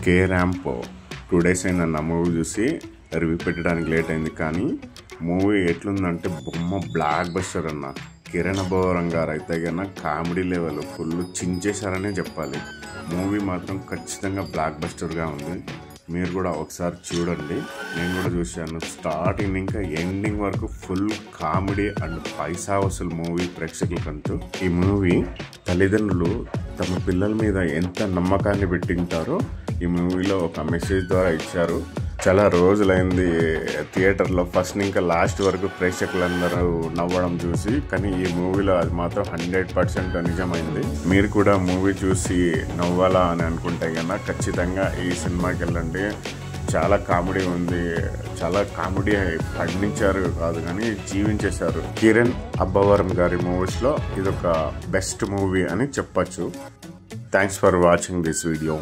K ramp 2 days అయిందన్న movie చూసి review పెట్టడానికి లేట్ అయింది. కానీ మూవీ ఎట్లుందంటే బొమ్మ బ్లాక్ బస్టర్ అన్న. కిరణ్ అబ్బవరం గారు అయితే కన్నా కామెడీ లెవెల్ ఫుల్ చించేశారనే చెప్పాలి. మూవీ మాత్రం ఖచ్చితంగా బ్లాక్ బస్టర్గా ఉంది. మీరు కూడా ఒకసారి చూడండి. నేను కూడా చూశాను. స్టార్టింగ్ ఇంకా ఎండింగ్ వరకు ఫుల్ కామెడీ అండ్ పైసా వసూలు మూవీ ప్రేక్షకులకంటూ. ఈ మూవీ తల్లిదండ్రులు తమ పిల్లల మీద ఎంత నమ్మకాన్ని పెట్టింటారో ఈ మూవీలో ఒక మెసేజ్ ద్వారా ఇచ్చారు. చాలా రోజులైంది థియేటర్లో ఫస్ట్ ఇంకా లాస్ట్ వరకు ప్రేక్షకులందరూ నవ్వడం చూసి. కానీ ఈ మూవీలో అది మాత్రం 100% నిజమైంది. మీరు కూడా మూవీ చూసి నవ్వాలా అని అనుకుంటే కన్నా ఖచ్చితంగా ఈ సినిమాకి వెళ్ళండి. చాలా కామెడీ ఉంది. చాలా కామెడీ పండించారు కాదు కానీ జీవించేశారు. కిరణ్ అబ్బవరం గారి మూవీస్లో ఇదొక బెస్ట్ మూవీ అని చెప్పచ్చు. Thanks for watching this video.